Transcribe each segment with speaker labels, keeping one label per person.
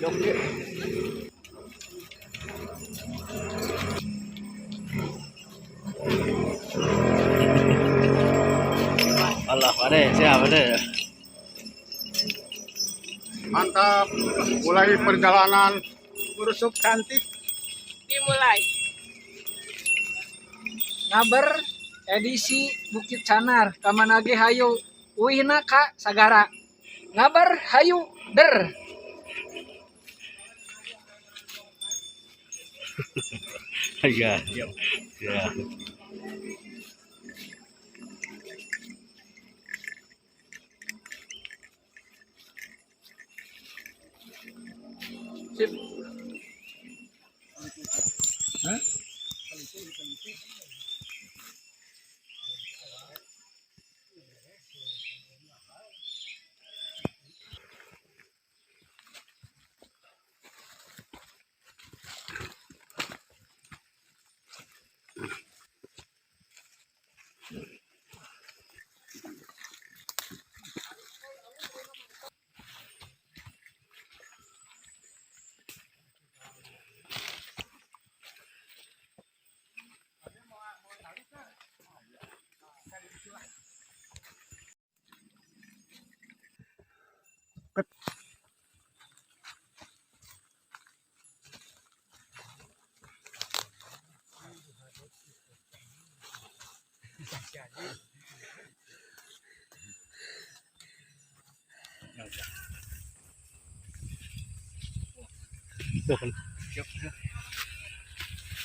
Speaker 1: Allah, Pade, siapa deh?
Speaker 2: Mantap, mulai perjalanan Kursup cantik
Speaker 3: Dimulai.
Speaker 4: Ngaber edisi Bukit Canar kamanage hayu uihna ka sagara ngaber hayu der.
Speaker 1: Ya, ya.
Speaker 4: Sip.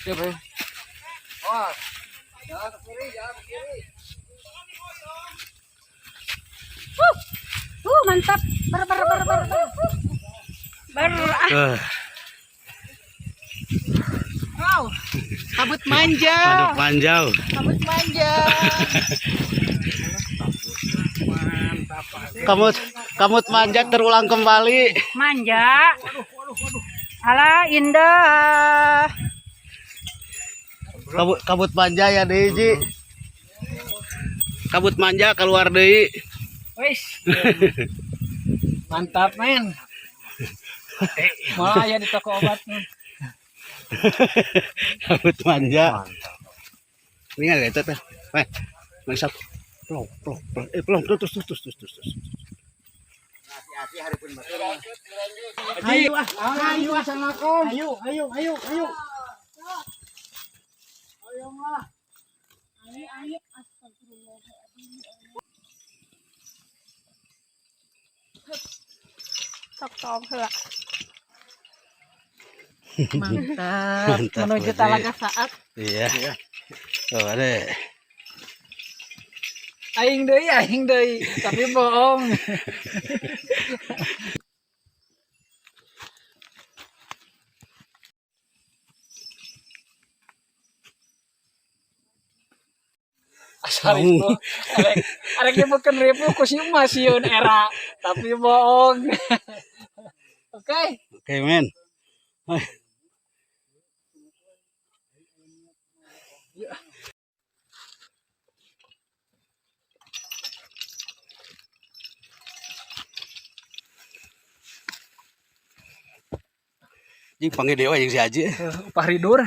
Speaker 4: Siap ya. Wah. Jangan ke kiri, jangan ke kiri.
Speaker 3: Mantap. Wow. Kabut manja.
Speaker 1: Aduh, panjau.
Speaker 3: Kabut manja.
Speaker 1: Kamut manjat terulang kembali.
Speaker 3: Manja. Alah indah.
Speaker 1: Kabut manja ya deui Ji. Kabut manja keluar deui.
Speaker 4: Wis. Mantap men. Malah ya di toko obat nih.
Speaker 1: Kabut manja. Ini ada itu tuh. Masak. Pelong terus.
Speaker 4: Ayo Assalamualaikum. Ayo. Ayo
Speaker 3: Sok heula.
Speaker 4: Mantap.
Speaker 3: Menuju Talaga Saat.
Speaker 1: Iya. Oh, deh.
Speaker 4: Aing deui, tapi bohong. Asal itu, arek bukan ribu ku si masieun era, tapi bohong. Oke.
Speaker 1: Oke, men. Jing panggil dewa yang si Haji.
Speaker 4: Upah ridur.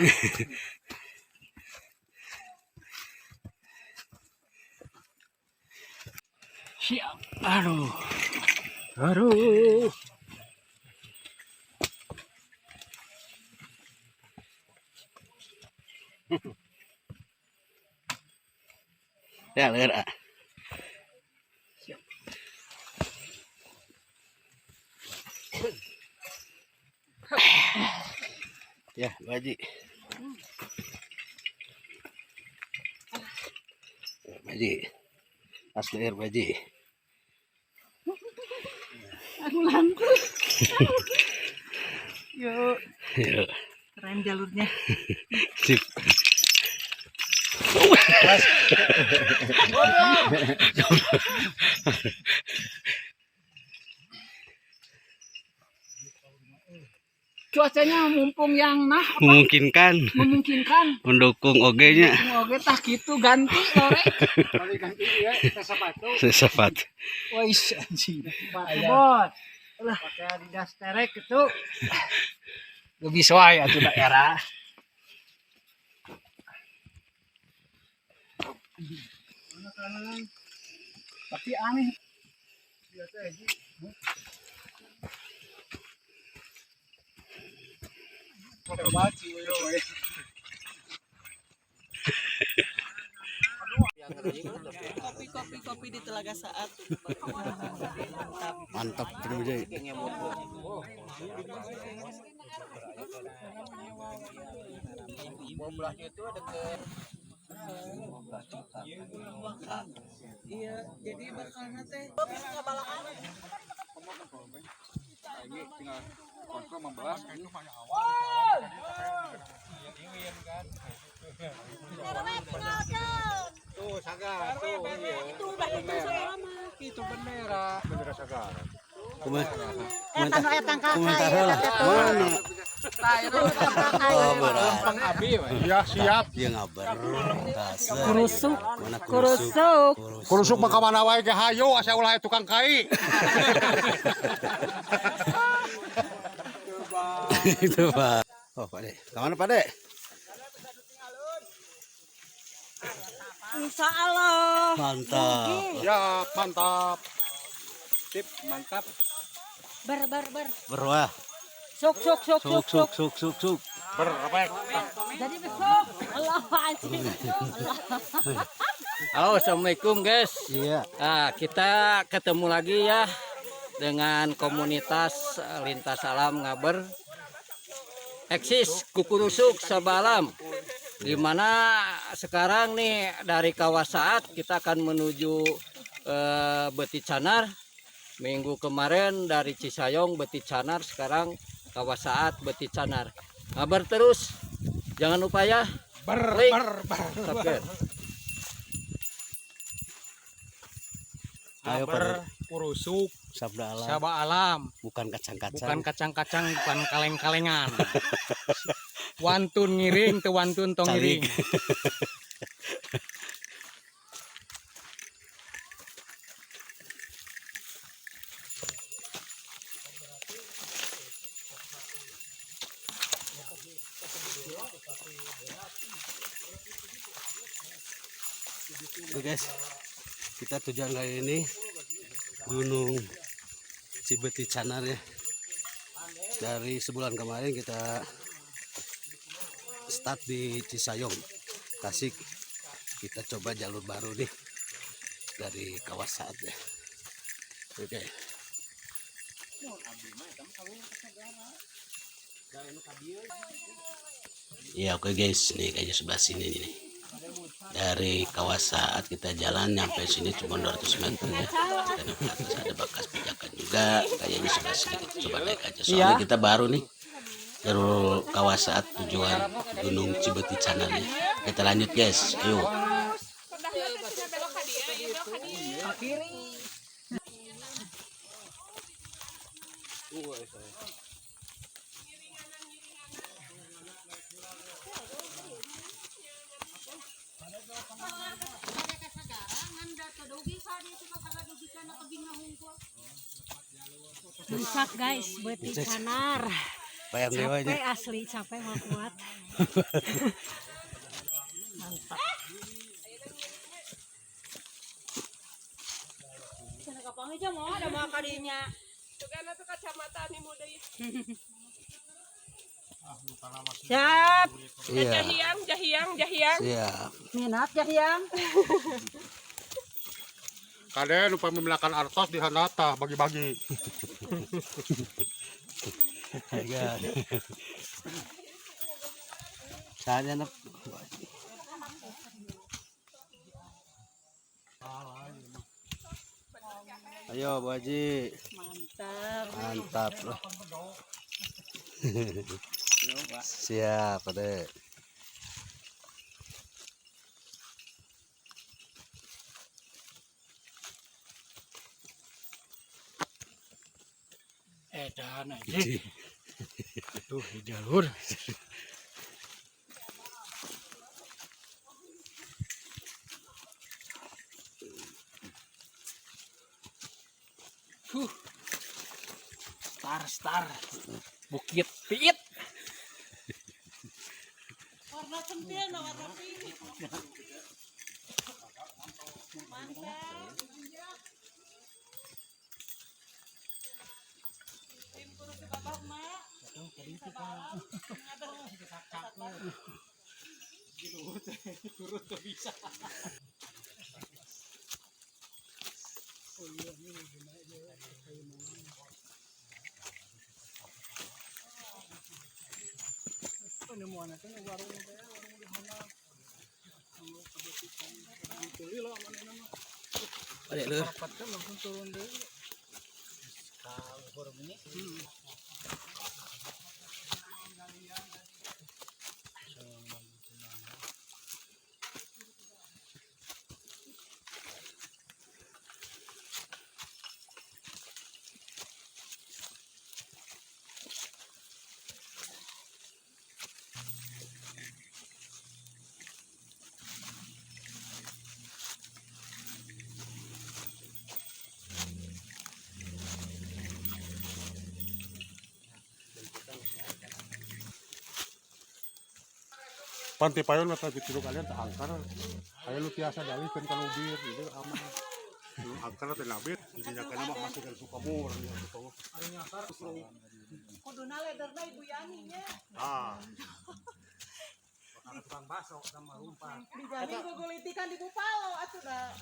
Speaker 1: Siap. Aduh. Ya, lihat. Ya, Baji. Baji. Asli air Baji.
Speaker 3: Aku ngantuk. Yuk.
Speaker 1: Yuk.
Speaker 3: Keren jalurnya.
Speaker 1: Sip.
Speaker 4: Cuacanya mumpung yang
Speaker 1: Memungkinkan. Mendukung oge-nya.
Speaker 4: Oke tah gitu ganti lore.
Speaker 2: kali ganti ya kita sepatu.
Speaker 1: Sesafat.
Speaker 4: Wais anjing. Bot. Pakai Adidas terek itu.
Speaker 2: Lebih sesuai atuh daerah. Tapi aneh. Biasa aja. Terbaci yo.
Speaker 3: Kopi di Telaga Saat.
Speaker 1: Mantap bener Jai.
Speaker 3: Iya, jadi bakalnya teh.
Speaker 2: Tuh sagar tuh.
Speaker 3: Itu udah itu saya lama.
Speaker 2: Itu bendera sagar.
Speaker 1: Komentar heula. Mana? Oh, berat.
Speaker 2: Abi ya siap.
Speaker 1: Dia ngabar. Kasar.
Speaker 3: Kurusuk.
Speaker 1: Mana
Speaker 3: Kurusuk.
Speaker 2: Kurusuk mah ka mana wae ge hayo asa ulah tukang kai.
Speaker 1: Itu Pak. Oh Pak De. Kemana Pak De?
Speaker 3: Insya Allah.
Speaker 1: Mantap.
Speaker 2: Ya mantap. Sip mantap.
Speaker 3: Ber.
Speaker 1: Berwah.
Speaker 3: Suk.
Speaker 1: Suk.
Speaker 2: Berapa?
Speaker 3: Jadi besok. Allah anjing.
Speaker 5: Halo, assalamualaikum guys.
Speaker 1: Iya.
Speaker 5: Nah, kita ketemu lagi ya dengan komunitas lintas alam Ngaber eksis Kukurusuk Sabalam, dimana sekarang nih dari Kawasaat kita akan menuju Beti Canar. Minggu kemarin dari Cisayong Beti Canar, sekarang Kawasaat Beti Canar. Ngabar terus, jangan lupa ya. Subscribe.
Speaker 1: Ayo Pak.
Speaker 2: Kurusuk
Speaker 1: Sabda alam.
Speaker 2: Sabda alam.
Speaker 1: Bukan kacang-kacang.
Speaker 2: Bukan kacang-kacang, bukan kaleng-kalengan. Wantun ngiring, teu wantun tong ngiring.
Speaker 1: Oke guys, kita tujuan kali ini Gunung Cibeti Canar ya. Dari sebulan kemarin kita start di Cisayong, Tasik. Kita coba jalur baru nih dari Kawasaat ya. Oke. Ya oke guys, nih kayaknya sebelah sini nih. Dari Kawasaat kita jalan nyampe sini cuma 200 meter ya. Kita naik ke atas, ada bekas pijakan juga. Kayaknya sebelah sini kita coba naik aja. Soalnya kita baru nih jalur Kawasaat tujuan Gunung Cibeti Canar ya. Kita lanjut guys, ayo.
Speaker 3: Rusak guys, Beti Canar.
Speaker 1: Bayang dewa
Speaker 3: Capek
Speaker 1: ini.
Speaker 3: asli, capek mau kuat. Mantap. Sana kapang aja mau ada mau kadinya. Tukana tuh kacamata nih muda ya. Siap.
Speaker 1: Iya.
Speaker 3: Jahiang.
Speaker 1: Siap.
Speaker 3: Minat jahiang.
Speaker 2: Kade lupa memelakan artos di handata bagi-bagi.
Speaker 1: Ayo. Saya nak. Ayo Bu Haji. Mantap loh. Siap Ade.
Speaker 2: Edan aja. Tuh di jalur.
Speaker 5: Star Bukit Piit.
Speaker 3: Warna centil, warna pink. Mantap. Tim kudu suka bak mak.
Speaker 5: Turut tuh bisa.
Speaker 1: Balik lur.
Speaker 2: Pantai payon mata bitiro kalian tak angkar. Ayo lu tiasa dari kan kalau bir gitu aman. Lu angkar teh labit, dinya kana mah masih kan suka mur gitu.
Speaker 3: Kuduna lederna Ibu Yani nya.
Speaker 2: Ah,
Speaker 3: Dijamin gugulitikan di Bupalo atuh da.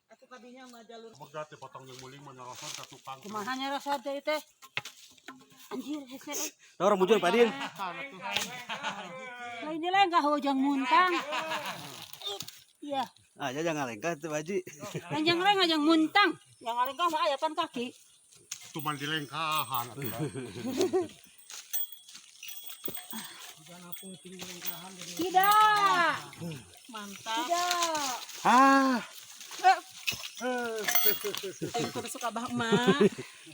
Speaker 3: Atuh kadinya mah jalur.
Speaker 2: megate potong yang muling menarasan satu pang.
Speaker 3: Kumahanya rasa teh teh. Anjir hese.
Speaker 1: Dor muncul Pak Din.
Speaker 3: Lain dia enggak hojang muntang. Iya.
Speaker 1: Ah, jangan lengkah tuh Haji.
Speaker 3: Panjang reng ajang muntang. Yang alengkah mah ayapan kaki.
Speaker 2: Cuman dilengkahan atuh.
Speaker 3: Tidak. Mantap. Tidak.
Speaker 1: Ah,
Speaker 3: Yang kudu suka bah emak.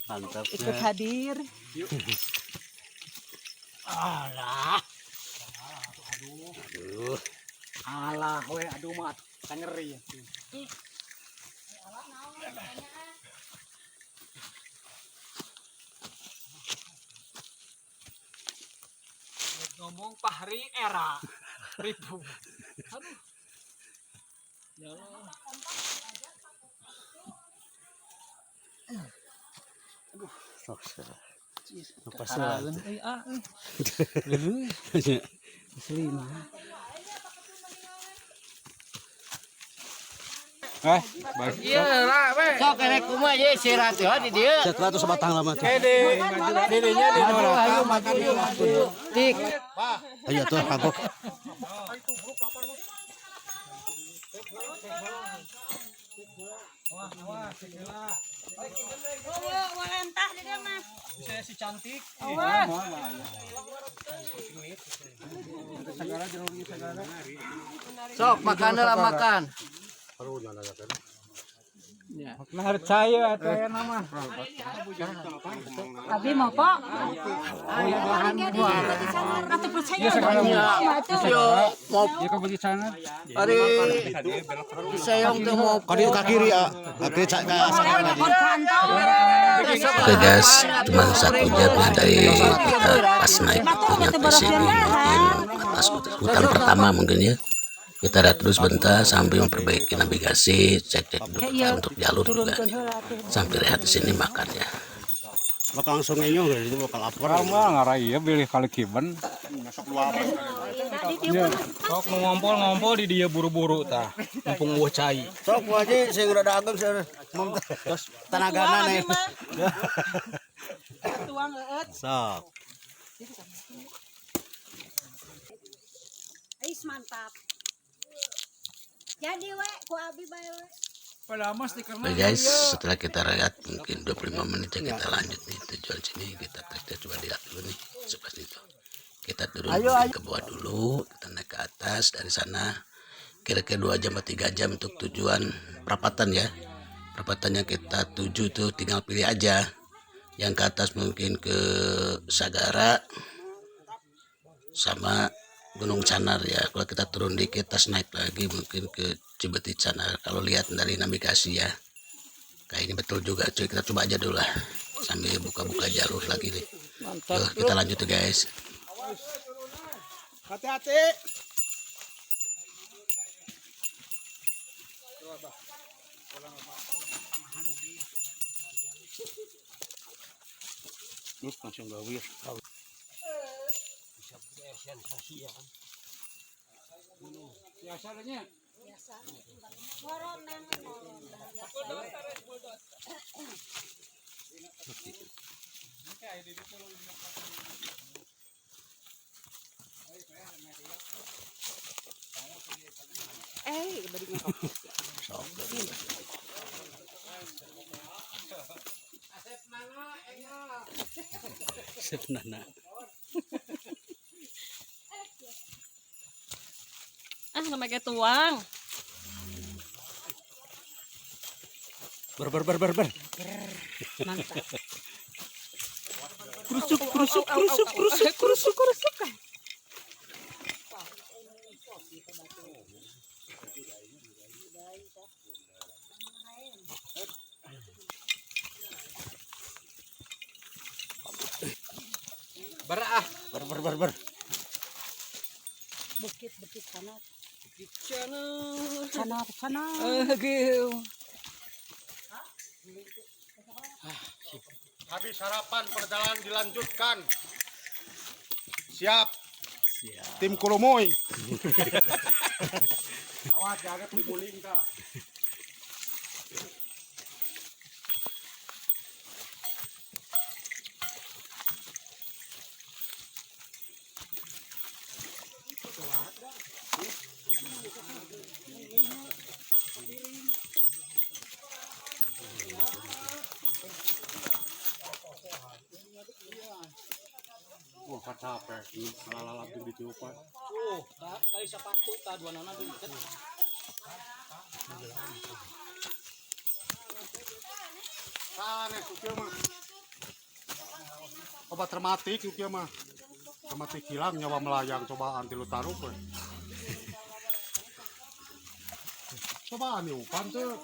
Speaker 1: mantap.
Speaker 3: Ikut hadir.
Speaker 5: Alah,
Speaker 1: Aduh.
Speaker 5: alah we aduh mah kan nyeri ya. Ngomong Fahri era ribu. Aduh. Ya Allah.
Speaker 1: Sok. Apa
Speaker 5: Karaeun
Speaker 1: salah?
Speaker 5: euy ah. Leuleui. Asli mah. Iya lah, we. Sok kerek kumaha ye sirat teh di dieu.
Speaker 1: Setelah itu sebatang lama tuh.
Speaker 5: Kede, dirinya di nolak. Ayo makan yuk. Tik.
Speaker 1: Ayo tuh kagok.
Speaker 3: Walentah di dia mah.
Speaker 5: Saya si cantik. Sok makan lah makan.
Speaker 2: Baru nyala ya kan.
Speaker 5: Nah harus saya atau ya nama.
Speaker 3: Abi mau kok. Atau percaya.
Speaker 5: Yo mau dia ke bagi sana. Ari sayang tuh mau
Speaker 1: Kau ke kiri ya. Kaki ke
Speaker 6: Oke guys, cuma satu jamnya dari pas naik nyampe sini pas hutan pertama mungkin ya. Kita lihat terus bentar sambil memperbaiki navigasi, cek-cek dulu untuk jalur juga. Sampai lihat di sini makan ya.
Speaker 1: bakal langsung ngenyong itu bakal lapar.
Speaker 2: Mah ngarai ya pilih kali kiben. Masuk luar.
Speaker 5: sok ngompol di dia buru-buru tah. Mumpung eueuh cai.
Speaker 1: Sok aja sing rada ageng terus tenagana nih.
Speaker 3: Tuang eut.
Speaker 1: Sok.
Speaker 3: Ais mantap. Jadi we ku abi bae we.
Speaker 6: Oke guys, setelah kita lihat mungkin 25 menit ya kita lanjut nih tujuan sini. Kita coba lihat dulu nih seperti itu. Kita turun ke bawah dulu, kita naik ke atas. Dari sana kira-kira 2 jam atau 3 jam untuk tujuan perapatan ya. Perapatannya kita tuju tuh tinggal pilih aja. Yang ke atas mungkin ke Sagara sama Gunung Canar ya. Kalau kita turun dikit tas naik lagi mungkin ke Cibeti Canar. Kalau lihat dari navigasi ya. Kayaknya betul juga cuy. Kita coba aja dulu lah. Sambil buka-buka jalur lagi nih.
Speaker 5: Mantap,
Speaker 6: Yuk, kita lanjut ya guys.
Speaker 2: Hati-hati. Terus langsung gawe.
Speaker 5: Biasanya
Speaker 6: Sebenarnya.
Speaker 3: Namanya tuang.
Speaker 6: Ber.
Speaker 3: Mantap. Krusuk.
Speaker 6: Ber.
Speaker 3: Bukit sana.
Speaker 5: sana.
Speaker 2: Habis sarapan perjalanan dilanjutkan. Siap. Tim Kolomoy. Awas jangan dibuling dah. Wah, capek. Lalat di tiupan.
Speaker 5: Kali sepatu ta dua nana deket.
Speaker 2: Sana sukia mah. Obat rematik sukia mah. Rematik hilang nyawa melayang cobaan tilu taruh we. Cobaan niupan tuh.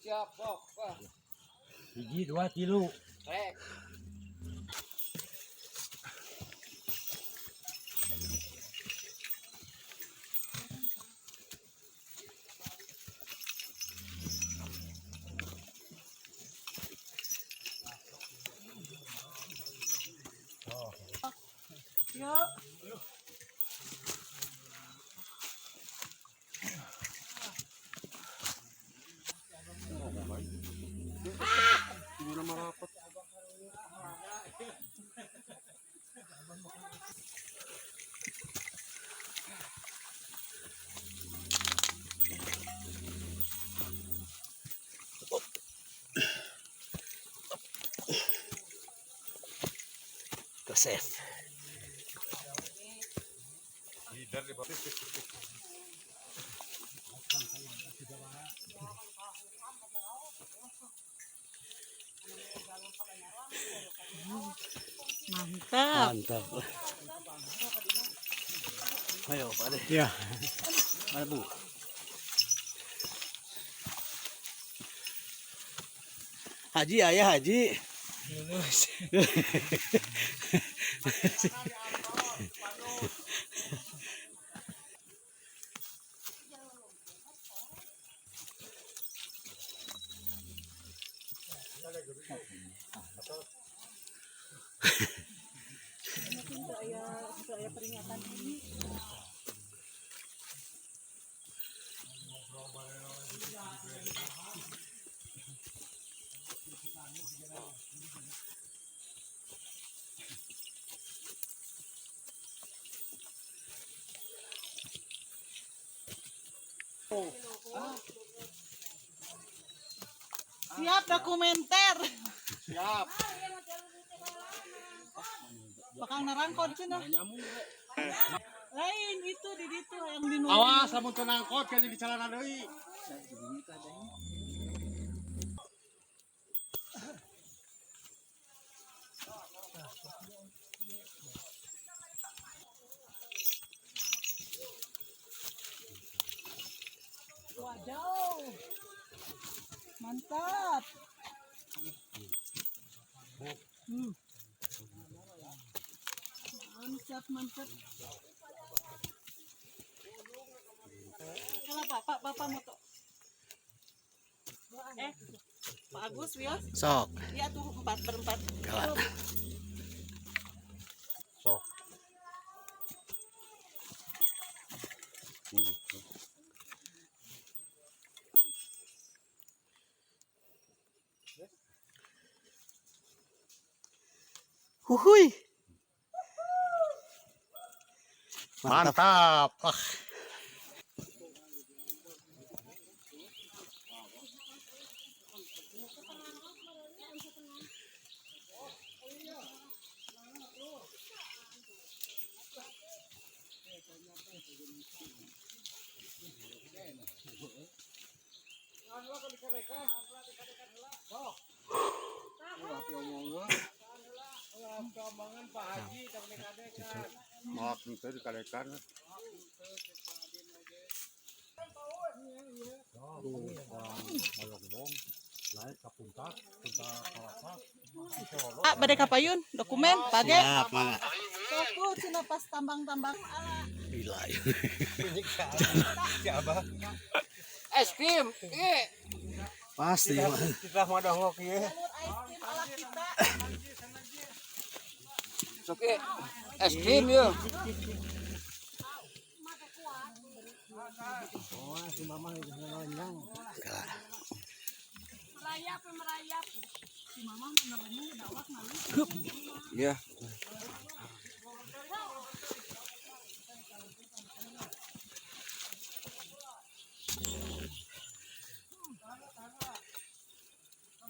Speaker 5: Siap, Bok. Wah,
Speaker 1: Hiji 2 3.
Speaker 5: rek.
Speaker 2: Ini nama rapat.
Speaker 6: Kesef.
Speaker 3: Mantap.
Speaker 6: Mantap. Ayo, Pak De.
Speaker 2: Ya.
Speaker 6: Mana Bu? Haji, ayah Haji.
Speaker 3: Siap dokumenter.
Speaker 2: Siap.
Speaker 3: Bakal nerangkot cenah. Lain itu di ditu yang di
Speaker 2: Awas lamun teu nangkot kayak di celana deui.
Speaker 3: Waduh. Mantap. Mantap, mantap. Kalau bapak moto. Pak Agus, Wios.
Speaker 1: Sok.
Speaker 3: Iya tuh 4/4.
Speaker 1: Kalah.
Speaker 2: Sok.
Speaker 1: Huhuy.
Speaker 2: Mantap. Maaf itu dikalekan.
Speaker 3: Ah, badai kapayun, dokumen, page.
Speaker 1: Siap, Mak.
Speaker 3: Soku cina pas tambang-tambang ala.
Speaker 1: Gila.
Speaker 5: Es krim.
Speaker 1: Pasti, Mak.
Speaker 4: Kita mau dongok ya.
Speaker 3: Jalur ice cream ala kita.
Speaker 5: Oke. Es krim yuk.
Speaker 1: Kalah.
Speaker 3: Merayap. Si mama menelanya dawak malu.
Speaker 5: Iya.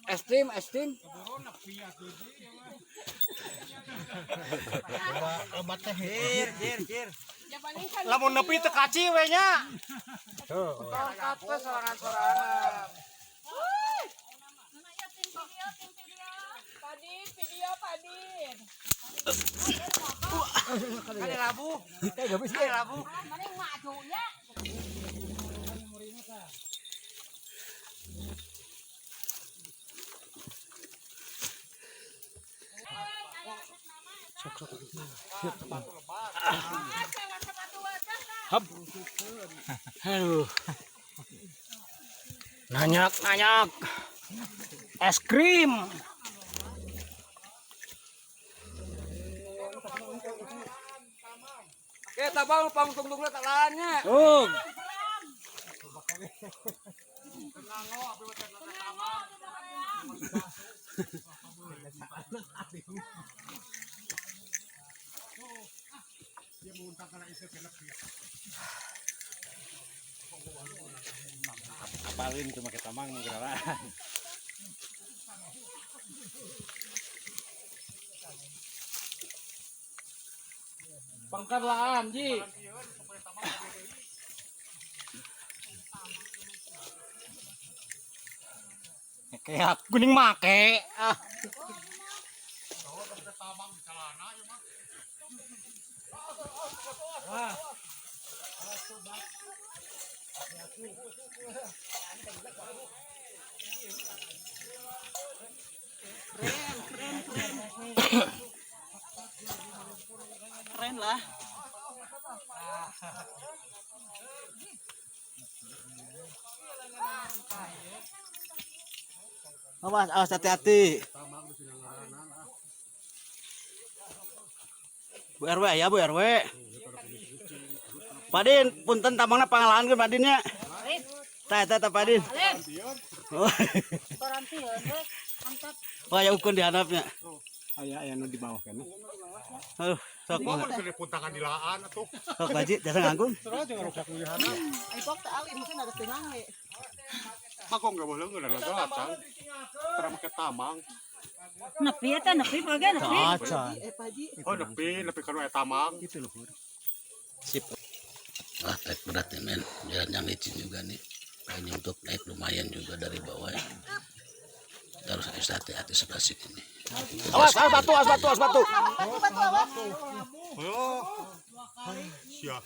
Speaker 5: Es krim.
Speaker 4: Obat teh hir.
Speaker 2: Lamun nepi teu kaci we nya.
Speaker 5: Kata sorangan-sorangan.
Speaker 3: Padin.
Speaker 5: Ada labu. Ada labu.
Speaker 3: Mana yang majunya?
Speaker 5: Aduh. Nanyak. Es krim. Oke, tabang tunggu tak lahannya. Oh.
Speaker 2: Apalin cuma kita mang ngeralaan.
Speaker 5: Pangkar lahan, Ji. Kayak kuning make.
Speaker 3: Keren lah.
Speaker 5: Awas, awas hati-hati. Bu RW ya, Bu RW. Padin, punten tamangna pangalahan ke Padinnya. Tah Pak Din. Oh. Wah, ya ukun dihanapnya.
Speaker 2: Aya nu di bawah kana.
Speaker 5: Sok mah.
Speaker 2: Kene puntangan di laan atuh.
Speaker 5: Sok Baji, jasa nganggung.
Speaker 2: Terus jeung rusak lihana.
Speaker 3: Ay, pok ta awi mungkin ada tenang we.
Speaker 2: Makong enggak boleh ngeun ada gatang. Tara make tamang.
Speaker 3: Nepi eta nepi page nepi.
Speaker 5: Acan.
Speaker 2: Oh, nepi kana aya tamang. Gitu loh.
Speaker 5: Sip.
Speaker 6: Wah, trek berat nih men, jalan yang licin juga nih. Ini untuk naik lumayan juga dari bawah ya. Kita harus hati-hati sebelah sini nih.
Speaker 5: Awas, batu.
Speaker 2: Oh. Siap.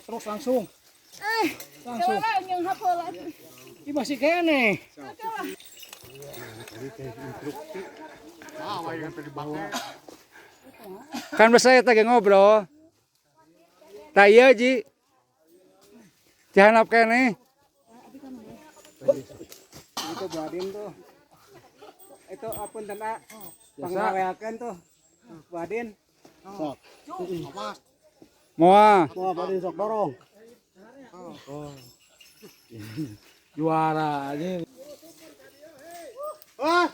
Speaker 5: Terus langsung.
Speaker 3: Yang hafal lagi.
Speaker 5: Ini masih kene.
Speaker 2: Ah, yang tadi bangke.
Speaker 5: Kan saya lagi ngobrol. Tak iya Ji. Jangan apa kene.
Speaker 4: Itu Badin tuh. Itu apun tena panggaweakeun tuh. Badin.
Speaker 2: Sok. Awas.
Speaker 5: Moa.
Speaker 4: Wah, Badin sok dorong.
Speaker 5: Juara aja.
Speaker 2: Ah.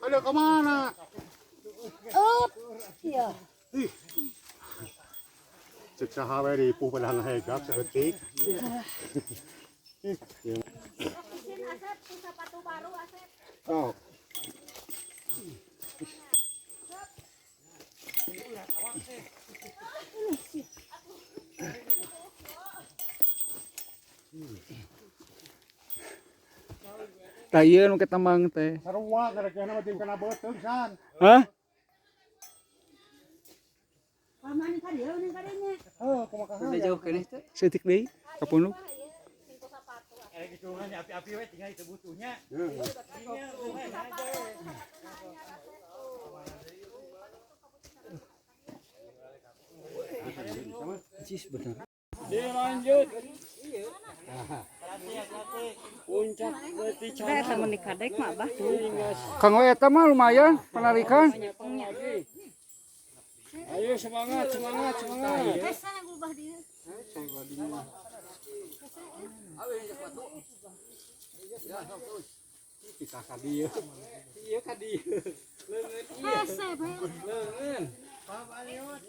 Speaker 2: Aduh, kemana?
Speaker 3: Iya.
Speaker 2: Cek sahawe di ipuh padahal hegap seetik.
Speaker 3: Sepatu baru Asep.
Speaker 2: Oh.
Speaker 5: Tak iya nu ketambang teh.
Speaker 2: Sarua gara-gara mah tim kana beuteung san.
Speaker 5: Hah?
Speaker 3: Paman ka dieu ning kadinya.
Speaker 2: Heuh, kumaha
Speaker 5: Udah jauh kene teh. Seutik deui ka punuk.
Speaker 3: Eta mun dikadek mah bah.
Speaker 5: Kanggo eta mah lumayan penarikan.
Speaker 4: Ayo semangat.
Speaker 3: Esa yang ubah dia.
Speaker 4: Kita ka dieu. Ieu ka dieu.
Speaker 3: Esa bae.
Speaker 4: Leungeun.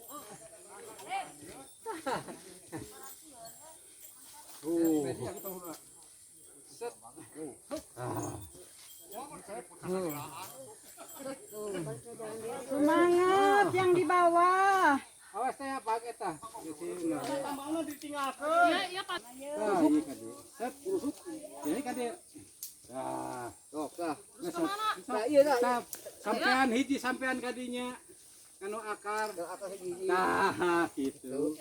Speaker 3: Semangat yang di bawah.
Speaker 4: Awas teh apa eta?
Speaker 2: Tambangna ditinggalkeun.
Speaker 3: Iya Pak.
Speaker 4: Nah, ini ka dieu. Set urusuk. Ini ka dieu. Nah, sok tah. Nah, iya dah. Sampean hiji sampean ka dinya. Kanu akar. Nah, gitu.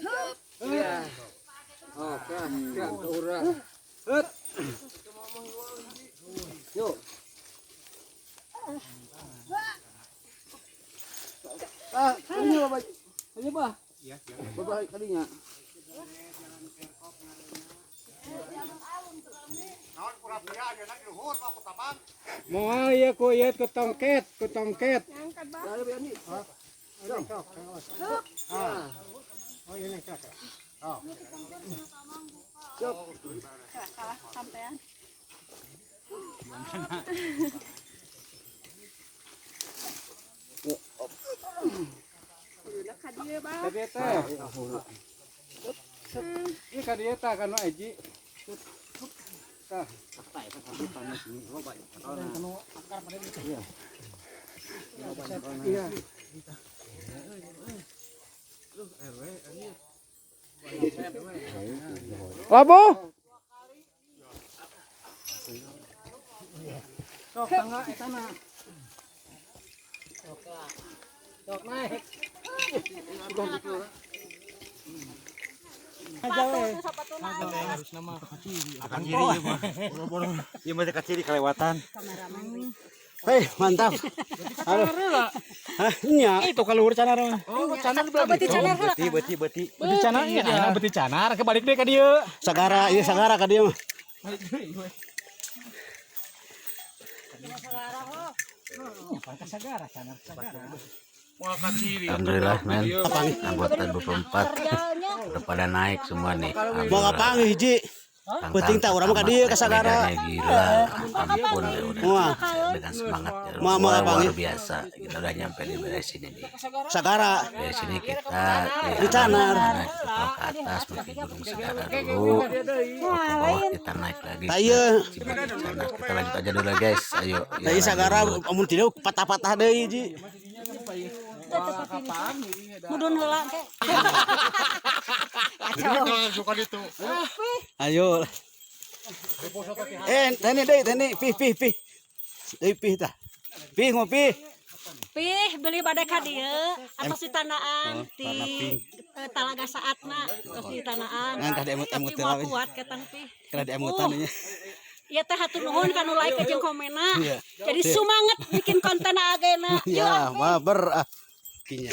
Speaker 4: Iya. Oke, siap urang. Hut. Yuk. Ini Bapak. Ini Bah. Iya, Bapak kalinya.
Speaker 2: Naon kurang dia ayeuna di luhur mah ku tabang.
Speaker 4: Moal ya ku ieu ku tongket.
Speaker 2: Oh, ini cak.
Speaker 3: Salah sampean.
Speaker 4: Tadi teh. Ieu ka dieu tah kanu Eji. Tah. Iya.
Speaker 5: Labo.
Speaker 4: Sok tangga eta na. Sok naik.
Speaker 2: Akan kiri ya mah.
Speaker 5: Ieu mah kaciri kelewatan.
Speaker 1: Hei, mantap. Aduh. Hah, nya.
Speaker 5: Itu kaluhur canar mah.
Speaker 3: Oh, canar berarti canar heula.
Speaker 5: Beti canar ya, beti canar kebalik deh ka dieu.
Speaker 1: Sagara, ieu sagara ka dieu mah.
Speaker 6: Alhamdulillah men, anggota 24 udah pada naik semua nih.
Speaker 1: Mau ngapangi hiji? Penting tahu urang mah ka dieu ka sagara.
Speaker 6: Gila, ampun ya udah.
Speaker 1: Wah.
Speaker 6: Dengan semangat ya.
Speaker 1: Mau ngapangi?
Speaker 6: Luar biasa. Kita udah nyampe di daerah sini nih.
Speaker 1: Sagara.
Speaker 6: Dari sini kita
Speaker 1: Di Canar.
Speaker 6: Kita ke atas menuju Gunung Sagara dulu. Ke bawah kita naik lagi.
Speaker 1: Tah ieu.
Speaker 6: Cibati Canar. Kita lanjut aja dulu guys. Ayo.
Speaker 1: Tah ieu sagara amun tidak patah-patah deui hiji.
Speaker 3: Mudun heula teh.
Speaker 2: Suka itu.
Speaker 1: Ayo. Tani, pih. Pih tah. Pih ngopi.
Speaker 3: Pih beli bade ka dieu atos di tanaan di Talaga Saatna atos di tanaan.
Speaker 1: Ngan kada emut-emut
Speaker 3: Tapi
Speaker 1: teh
Speaker 3: mau kuat ketang pih.
Speaker 1: Kada diemutan nya.
Speaker 3: Ieu teh hatur nuhun kanu like jeung komena.
Speaker 1: Iya.
Speaker 3: Jadi semangat bikin konten agena.
Speaker 1: Ya, mah kinya.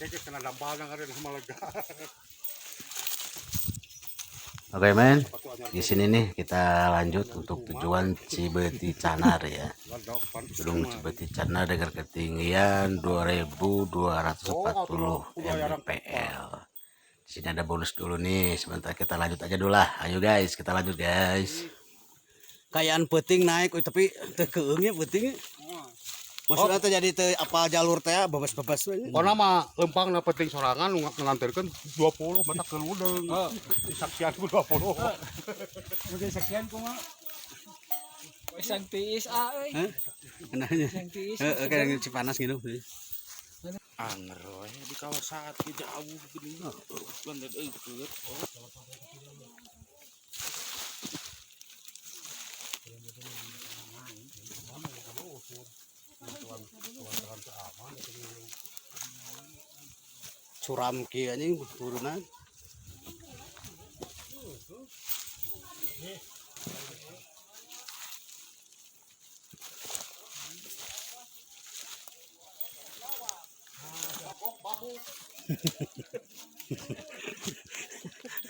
Speaker 2: Kayak kena dampal nang ada sama lega.
Speaker 6: Oke men, di sini nih kita lanjut untuk tujuan Cibati Canar ya. Gunung Cibati Canar dengan ketinggian 2240 mdpl. Di sini ada bonus dulu nih. Sebentar kita lanjut aja dulu lah. Ayo guys, kita lanjut guys.
Speaker 1: Kayaan peuting naik tapi teu keung nya peuting. Maksudnya teh jadi teh apa jalur teh bebas-bebas we.
Speaker 2: Karena mah lempang na penting sorangan nganterkeun 20 mata keludeung. Saksian ku 20.
Speaker 4: Mungkin sekian kumaha. Sang tiis euy.
Speaker 1: Hah? Kenanya.
Speaker 4: Sang tiis.
Speaker 1: Heeh, kayak Cipanas gitu.
Speaker 2: Anger we di kawasan ke jauh gini. Kan euy deukeut.
Speaker 1: Curam kieu anjing turunan.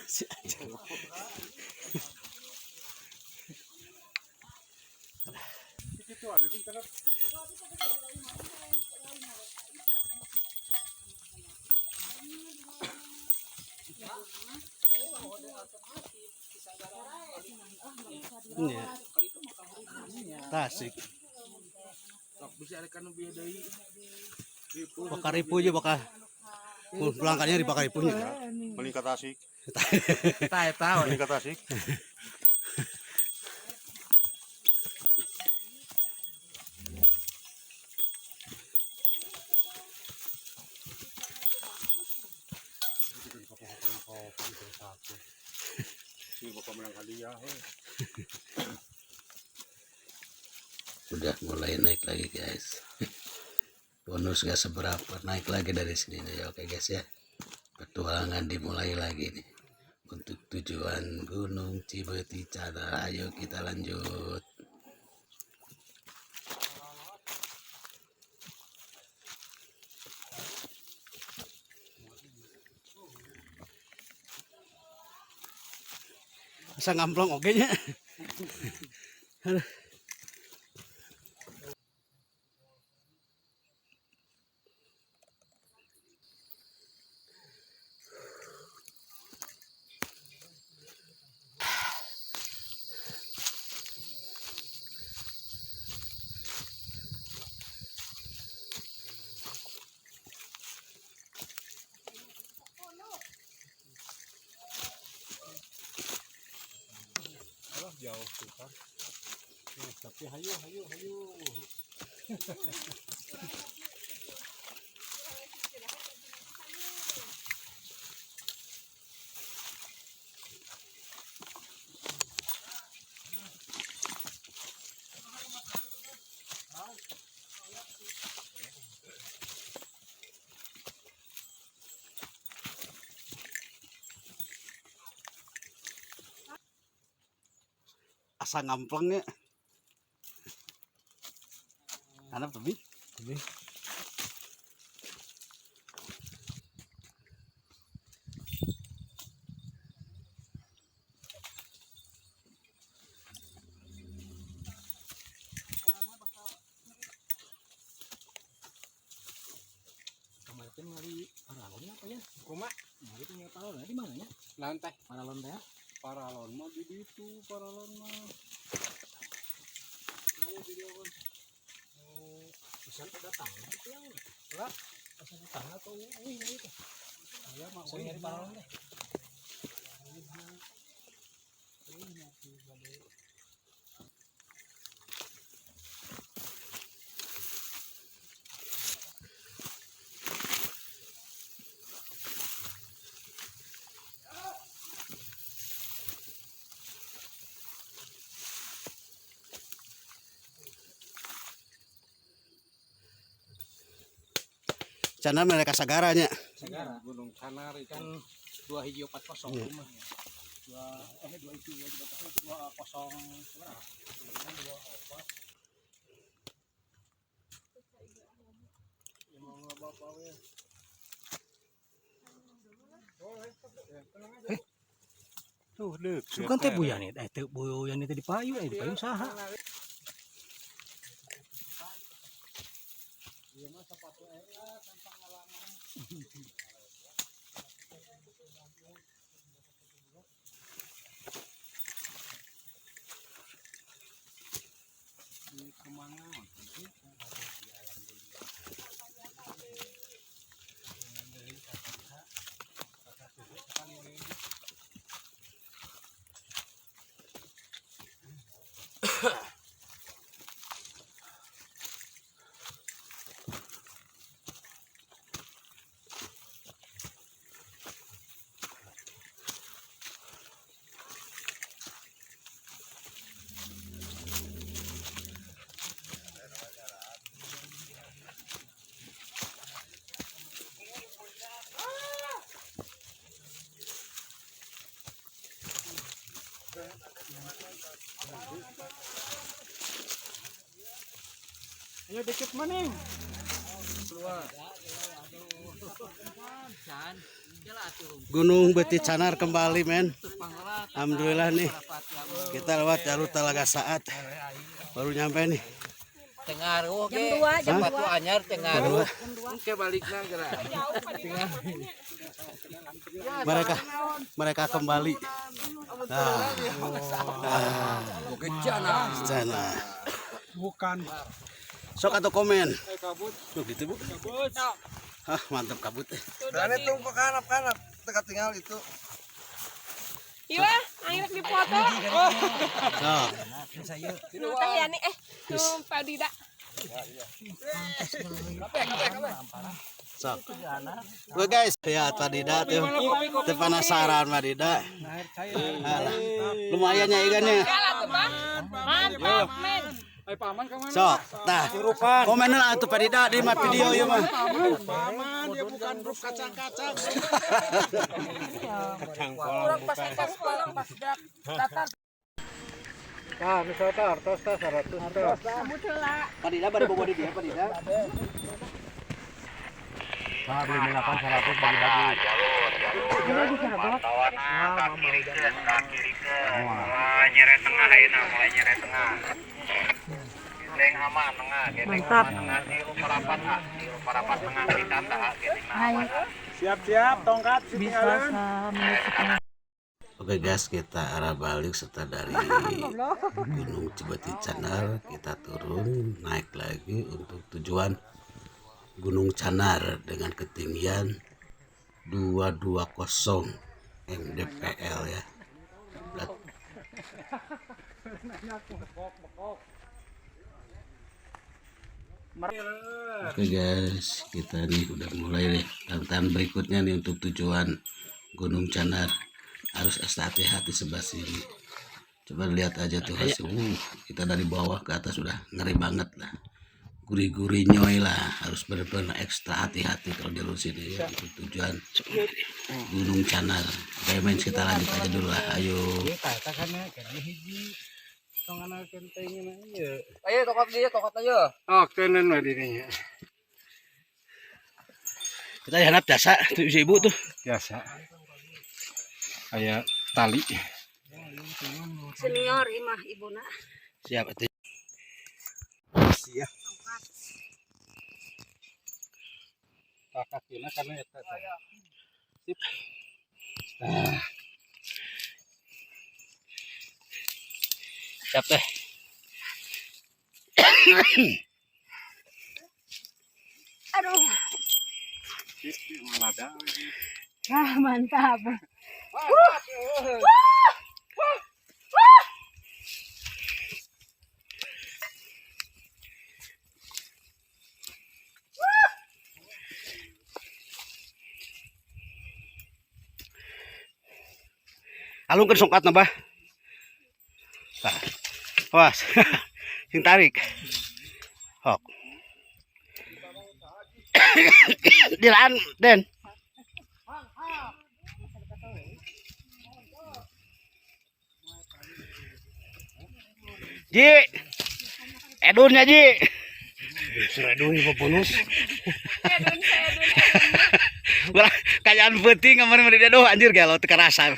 Speaker 1: Si anjing. Iya. Tasik. Bakaripu aja bakal pulangkannya di Bakaripunya.
Speaker 2: Meningkat asik.
Speaker 4: Eta
Speaker 2: Meningkat asik.
Speaker 6: Udah mulai naik lagi guys. Bonus gak seberapa, naik lagi dari sini nih. Oke guys ya, petualangan dimulai lagi nih untuk tujuan Gunung Cibati Canar. Ayo kita lanjut.
Speaker 1: Asa ngamplong oke nya.
Speaker 2: Jauh tuh kan.
Speaker 4: Tapi hayu.
Speaker 1: Asa ngamplengnya. Anak lebih.
Speaker 4: Kemarin nyari paralonnya apa ya? Koma. Nah, itu nyari paralon di mana ya? Lantai. Paralon teh. Paralon mah di situ, paralon mah. Ayo video kan. Oh, bisa datang itu yang lah. Bisa datang atau ini itu. Ya mah nyari paralon teh.
Speaker 1: Canar mereka sagaranya.
Speaker 4: Sagara Gunung Canar ikan 2140 rumah. 2 itu ya 20 berapa?
Speaker 2: Tuh dek.
Speaker 4: Sukan teh buyan itu, teh buyan itu di payung saha. Ayo dikit maning. Keluar.
Speaker 1: Gunung Beti Canar kembali men. Alhamdulillah nih. Kita lewat jalur Talaga Saat. Baru nyampe nih.
Speaker 5: Tengaruh
Speaker 3: Jam 2, jam 2.
Speaker 5: anyar tengaruh. Oke balikna geura.
Speaker 1: Mereka kembali. Sana.
Speaker 4: Bukan.
Speaker 1: Sok atau komen.
Speaker 4: Kabut.
Speaker 1: Tuh gitu bu. Ah mantap kabut.
Speaker 5: Dan itu kanap-kanap teka tinggal itu.
Speaker 7: Iya, air dipoto.
Speaker 1: Sok.
Speaker 7: Teh ya nih Pak Dida.
Speaker 1: Sok. Oke guys, lihat Pak Dida tuh. Tuh penasaran Pak Dida. Lumayan ya ikannya.
Speaker 7: Kalah tuh, Bang. Mantap, men.
Speaker 4: Ayo paman ke mana?
Speaker 1: Sok. Nah, komen lah tuh Pak Dida di video ya mah.
Speaker 4: Paman, dia bukan grup kacang-kacang.
Speaker 7: Kurang pas etas pulang pas datar.
Speaker 4: Nah, misalnya tos 100 tos.
Speaker 7: Sambut heula.
Speaker 1: Pak Dida baru bawa di dia Pak Dida.
Speaker 2: Nah, beli milakan 100 bagi-bagi.
Speaker 8: Nyeret tengah ayeuna mulai nyeret tengah. Leng hama tengah,
Speaker 3: Mantap.
Speaker 8: tengah di parapat di parapat tengah di tanda
Speaker 4: Siap-siap tongkat
Speaker 3: Bisa
Speaker 1: Oke guys, kita arah balik setelah dari Gunung Cibeti Canar, kita turun naik lagi untuk tujuan Gunung Canar dengan ketinggian 220 mdpl ya. Oke guys, kita nih udah mulai nih tantangan berikutnya nih untuk tujuan Gunung Canar. Harus hati-hati sebelah sini. Coba lihat aja tuh hasil. Kita dari bawah ke atas udah ngeri banget lah. Gurih-gurih nyoy lah. Harus benar-benar ekstra hati-hati kalau jalur sini ya, untuk tujuan Gunung Canar. Oke men, kita lanjut aja dulu lah. Ayo.
Speaker 5: Ayo tokot aja.
Speaker 4: Oh, kenen mah dirinya.
Speaker 1: Kita hanap jasa tuh ibu tuh.
Speaker 4: Biasa. Kayak tali.
Speaker 3: Senior imah ibuna.
Speaker 1: Siap itu.
Speaker 4: Siap. Kakaknya karena eta. Sip. Nah,
Speaker 1: Siap teh.
Speaker 3: Aduh,
Speaker 4: sip malada.
Speaker 3: mantap.
Speaker 1: Alungkeun songkat nambah. Awas. Sing tarik. Hok. Dilaan, Den. Ji. Edunnya Ji.
Speaker 2: Edun ibu bonus.
Speaker 1: Kayaan penting kemarin meri dia doh anjir galau teu karasa.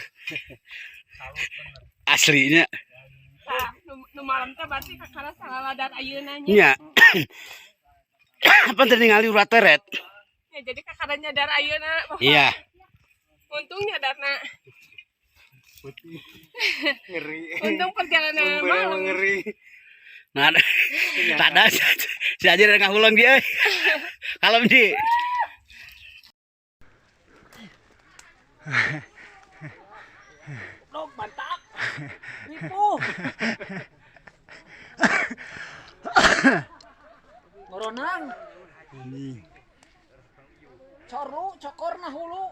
Speaker 1: Aslinya.
Speaker 7: Nah, nu malam teh berarti kakara salah ladar ayeuna nya.
Speaker 1: Nya. Apa tadi ngali urat teret?
Speaker 7: Ya jadi kakara nyadar ayeuna.
Speaker 1: Iya.
Speaker 7: Untung nyadarna.
Speaker 4: Ngeri.
Speaker 7: Untung perjalanan malam.
Speaker 4: Ngeri.
Speaker 1: Nah, tak ada si aja udah ngahulang dia. Kalau di
Speaker 3: Dok, mantap. Ripuh. Moronang. Coru, cokor nah hulu.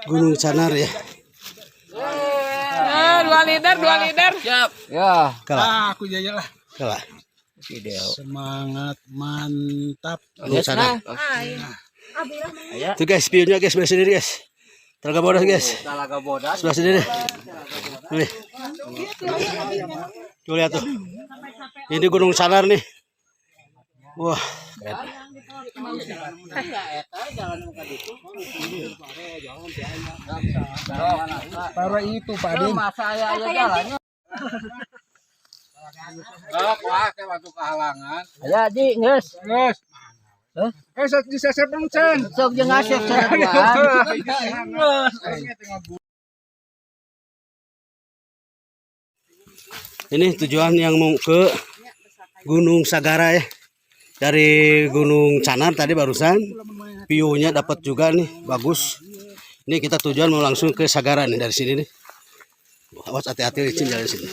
Speaker 1: Gunung Canar ya.
Speaker 7: 2 liter.
Speaker 5: Siap. Ya.
Speaker 1: Kalah.
Speaker 4: Aku jaya lah.
Speaker 1: Kalah.
Speaker 5: Video.
Speaker 4: Semangat mantap.
Speaker 1: Gunung Canar.
Speaker 5: Ya.
Speaker 1: Tuh guys, view-nya guys, sebelah sini guys. Telaga Bodas guys.
Speaker 5: Talaga Bodas.
Speaker 1: Sebelah sini nih. Nih. Tuh lihat tuh. Ini Gunung Canar nih. Wah, keren.
Speaker 4: Para itu Pak Din.
Speaker 5: Masa aya jalannya.
Speaker 4: Wah, kayak waktu kehalangan.
Speaker 5: Aya Ji, geus.
Speaker 4: Geus. Sok disesep dong, Cen.
Speaker 5: Sok jeung ngasep cenah.
Speaker 1: Ini tujuan yang mau ke Gunung Sagara ya. Dari Gunung Canar tadi barusan. View-nya dapat juga nih, bagus. Ini kita tujuan mau langsung ke Sagara nih dari sini nih. Awas hati-hati licin jalan sini.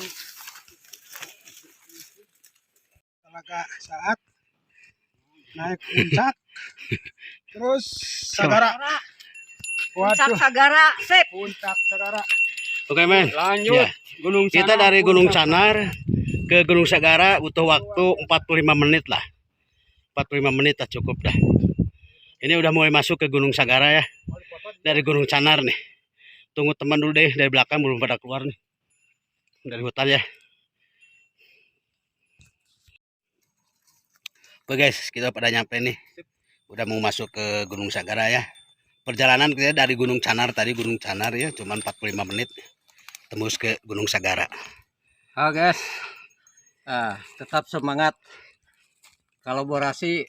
Speaker 2: Talaga saat naik puncak. Terus Sagara.
Speaker 3: Puncak Sagara, sip.
Speaker 2: Puncak Sagara.
Speaker 1: Oke men,
Speaker 4: Lanjut.
Speaker 1: Ya.
Speaker 4: Gunung
Speaker 1: Kita dari Gunung Canar ke Gunung Sagara butuh waktu 45 menit lah. 45 menit lah cukup dah. Ini udah mulai masuk ke Gunung Sagara ya. Dari Gunung Canar nih. Tunggu teman dulu deh, dari belakang belum pada keluar nih. Dari hutan ya. Oke guys, kita pada nyampe nih. Udah mau masuk ke Gunung Sagara ya. Perjalanan kita dari Gunung Canar tadi, Gunung Canar ya, cuman 45 menit. Tembus ke Gunung Sagara.
Speaker 5: Ah guys. Tetap semangat. Kolaborasi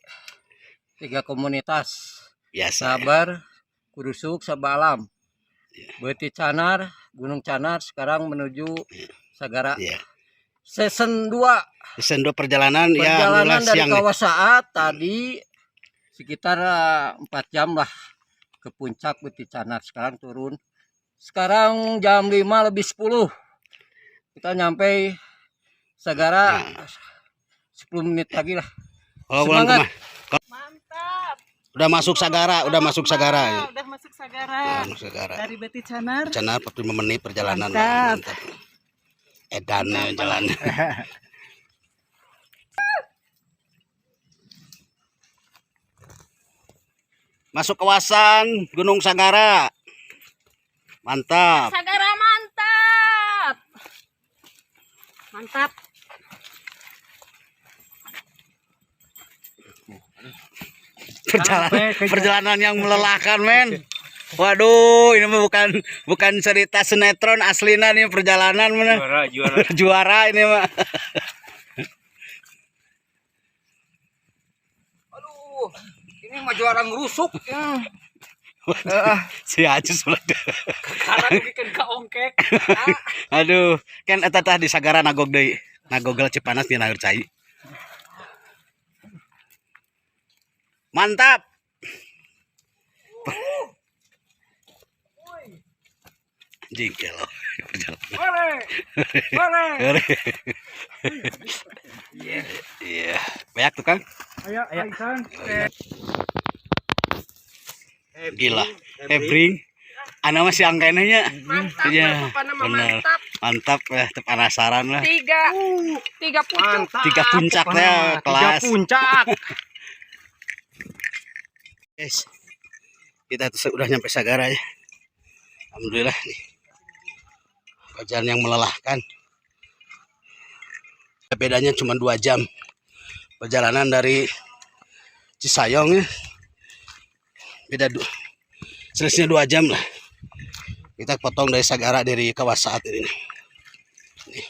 Speaker 5: 3 komunitas.
Speaker 1: Biasa.
Speaker 5: Sabar, Kurusuk, Sabalam. Beuti Canar, Gunung Canar sekarang menuju Sagara.
Speaker 1: Ya.
Speaker 5: Season 2.
Speaker 1: Season 2 perjalanan ya
Speaker 5: Perjalanan
Speaker 1: mulai
Speaker 5: dari
Speaker 1: siang.
Speaker 5: Kawasaat tadi sekitar 4 jam lah ke puncak Bukit Canar. Sekarang turun. Sekarang jam 5:50. Kita nyampe Sagara 10 menit lagi lah.
Speaker 1: Oh,
Speaker 5: Semangat.
Speaker 7: Mantap.
Speaker 1: Udah masuk Sagara, udah masuk Sagara.
Speaker 7: Udah masuk Sagara.
Speaker 1: Masuk Sagara.
Speaker 7: Dari Bukit Canar.
Speaker 1: Canar 45 menit perjalanan.
Speaker 7: Mantap.
Speaker 1: Mantap. Edannya jalan. Masuk kawasan Gunung Sagara. Mantap.
Speaker 7: Sagara mantap.
Speaker 3: Mantap.
Speaker 1: Perjalanan yang melelahkan, men. Waduh, ini mah bukan cerita sinetron, aslinya nih perjalanan mana. Juara ini mah.
Speaker 5: Aduh, ini mah juara ngerusuk.
Speaker 1: Si Ajus ulah.
Speaker 5: Karena bikin kaongkek.
Speaker 1: Aduh, kan eta tah di Sagara nagog deui. Nagogel Cipanas di Naeur Cai. Mantap. Jingkel. Iya. Banyak tuh, Kang.
Speaker 4: Ayo, Aisan.
Speaker 1: Gila. Hebring. Ana masih angkanya.
Speaker 7: Mantap.
Speaker 1: Iya.
Speaker 7: Bener.
Speaker 1: Bener. Mantap ya, penasaran lah.
Speaker 7: Tiga puncak.
Speaker 1: 3 puncaknya kelas.
Speaker 5: 3 puncak.
Speaker 1: Guys, kita tuh udah nyampe Sagara ya. Alhamdulillah nih. Perjalanan yang melelahkan. Bedanya cuma 2 jam. Perjalanan dari Cisayong ya. Beda selisihnya 2 jam lah. Kita potong dari Sagara dari Kawasaat ini. Nih.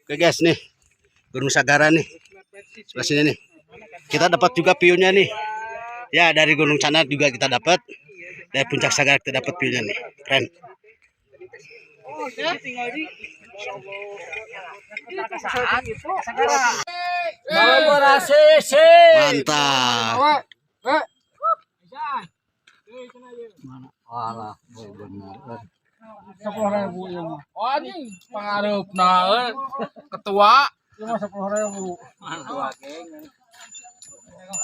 Speaker 1: Oke guys nih. Gunung Sagara nih. Sebelah sini nih. Kita dapat juga view-nya nih. Ya, dari Gunung Canar juga kita dapat. Dari puncak Sagara kita dapat view-nya nih. Keren. Mantap.
Speaker 5: Alah, bener.
Speaker 4: 10.000 ya mah.
Speaker 5: Oh, anjing pangarepna ketua.
Speaker 4: Itu mah 10.000.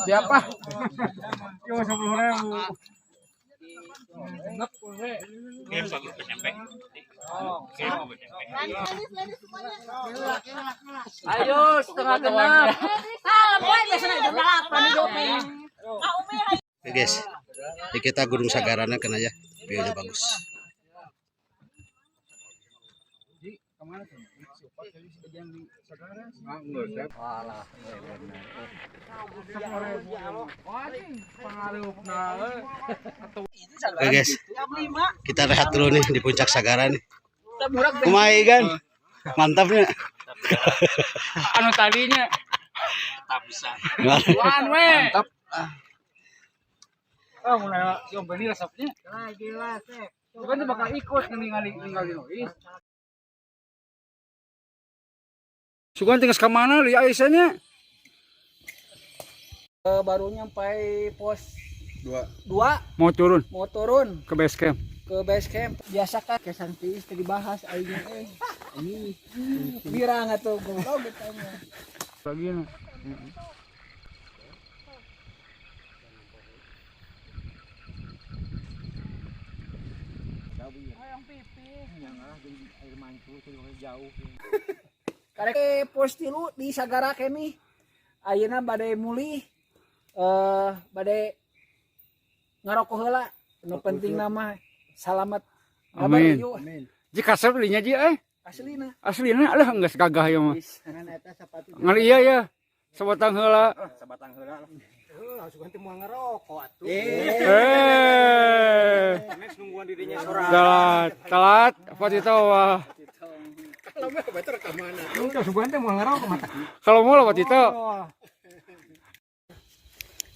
Speaker 5: Siapa?
Speaker 4: Itu mah 10.000.
Speaker 5: Ayo setengah genap.
Speaker 1: Oke guys. Ini kita Gunung Sagarana kan aja. View-nya bagus. Oke guys, kita rehat dulu nih di puncak Sagara nih. Kumaha kan? Mantapnya.
Speaker 5: Anu tadinya.
Speaker 4: Mantap. Ah, mulai coba ini resepnya.
Speaker 3: Gila, Sep.
Speaker 4: Bukan tuh bakal ikut ningali Nois. Sugan tinggal ke mana li Aisyahnya?
Speaker 5: Baru nyampe pos 2.
Speaker 4: Mau turun
Speaker 5: Mau turun
Speaker 4: ke base camp.
Speaker 5: ke base camp. Biasa kan kesan tiis tadi bahas aingnya ini birang atuh goblok betanya.
Speaker 4: Lagi nih.
Speaker 5: Karek pos 3 di Sagara kemi. Ayeuna bade muli bade ngaroko heula. Nu penting nama salamet.
Speaker 4: Amin.
Speaker 5: Amin.
Speaker 4: Jika aslinya ji
Speaker 5: Aslina.
Speaker 4: Aslina alah geus gagah ya mah. Ngali iya ya. Sabatang heula.
Speaker 5: Sabatang heula. Sugan teh moal ngaroko atuh. Mes nungguan dirinya sorangan.
Speaker 4: Telat apa itu wah.
Speaker 5: Kalau mah baca rekaman.
Speaker 4: Sugan teh moal ngaroko mata. Kalau mau lewat itu.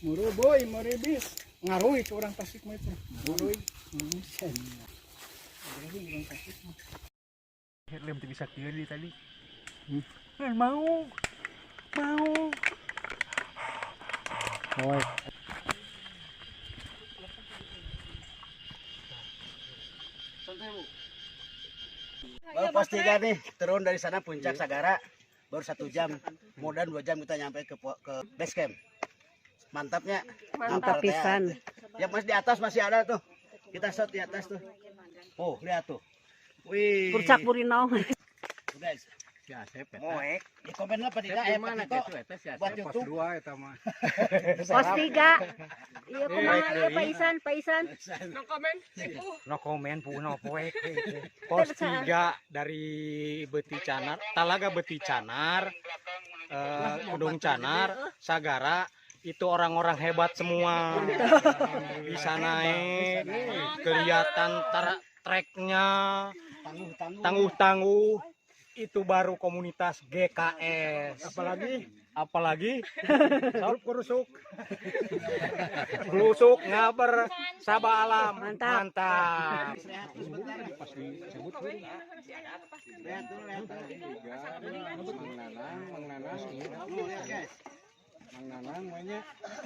Speaker 5: Muru boy, mari bis. Ngaruhi ke orang Tasik mah itu. Ngaruhi.
Speaker 4: Lem bisa kiri tadi. Mau. Oh.
Speaker 1: Baru pos 3 nih, turun dari sana puncak Sagara. Baru 1 jam, kemudian 2 jam kita nyampe ke base camp. Mantapnya,
Speaker 3: Mantap pisan.
Speaker 1: yang masih di atas masih ada tuh. Kita shot di atas tuh. Oh, lihat tuh. Wih.
Speaker 3: Kurcak burinau.
Speaker 1: Guys,
Speaker 2: Ya, saya
Speaker 1: moek. Di komen apa tidak?
Speaker 2: mana
Speaker 1: Pak
Speaker 2: itu eta sia
Speaker 1: buat
Speaker 2: pos
Speaker 1: YouTube.
Speaker 2: 2 eta mah.
Speaker 3: Pos 3. Iya kumaha ieu Paisan.
Speaker 7: No comment.
Speaker 4: No komen puno poek. Pos 3 dari Beti Canar, Talaga Beti Canar, Gunung Canar, Sagara. Itu orang-orang hebat semua. Bisa naik, kelihatan treknya, tangguh-tangguh. Itu baru komunitas GKS. Apalagi kurusuk ngaber sabah alam. Mantap.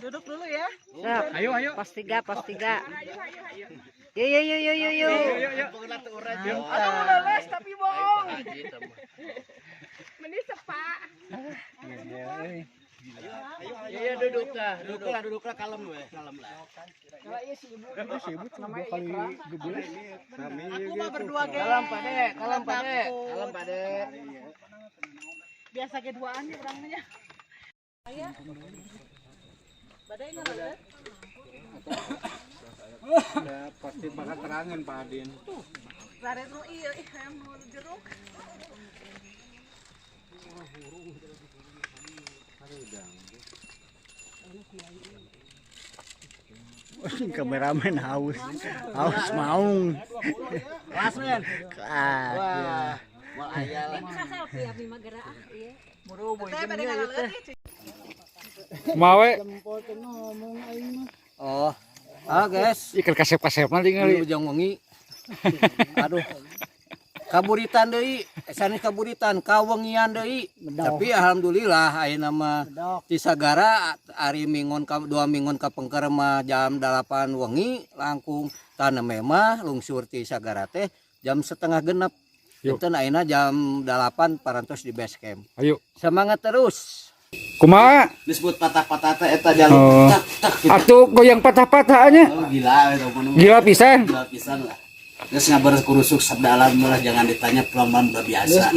Speaker 7: Duduk dulu ya.
Speaker 3: Ayo. Pos 3. Yuk.
Speaker 7: Aduh leles tapi bohong. Mending sepak.
Speaker 1: Iya duduklah kalem we, kalem lah.
Speaker 7: Aku mah berdua ge.
Speaker 1: Kalem pade.
Speaker 7: Biasa ge duaan ya orangnya.
Speaker 4: Pasti bakal terangan Pak Adin.
Speaker 7: Laret nu ieu hayang nu jeruk.
Speaker 5: Kameramen haus maung.
Speaker 1: Kelas men.
Speaker 5: Kelas.
Speaker 1: Wah, mau aya lah.
Speaker 3: Bisa selfie abdi mah geura ieu.
Speaker 7: Teh pada ngaleut.
Speaker 4: Mawe
Speaker 5: Oh, guys,
Speaker 4: ikan kasep-kasep mah
Speaker 5: ini ujung wengi. Aduh, kaburitan deui, sanes kaburitan, kawengian deui. Tapi alhamdulillah ayeuna mah di Sagara ari mingon ka 2 mingon kapengker mah jam 8 wengi langkung tanah memah lungsur ti Sagara teh jam 6:30. Enten ayeuna jam 8 parantos di base camp.
Speaker 4: Ayo.
Speaker 5: Semangat terus.
Speaker 4: Kumaha?
Speaker 1: Disebut patah-patah teh eta jalur. Tak gitu.
Speaker 4: Atuh goyang patah-patahnya.
Speaker 1: Oh, gila itu mah.
Speaker 4: Gila pisan.
Speaker 1: Gila pisan lah. Terus ngabar kurusuk sabda alam lah jangan ditanya pelan-pelan udah biasa.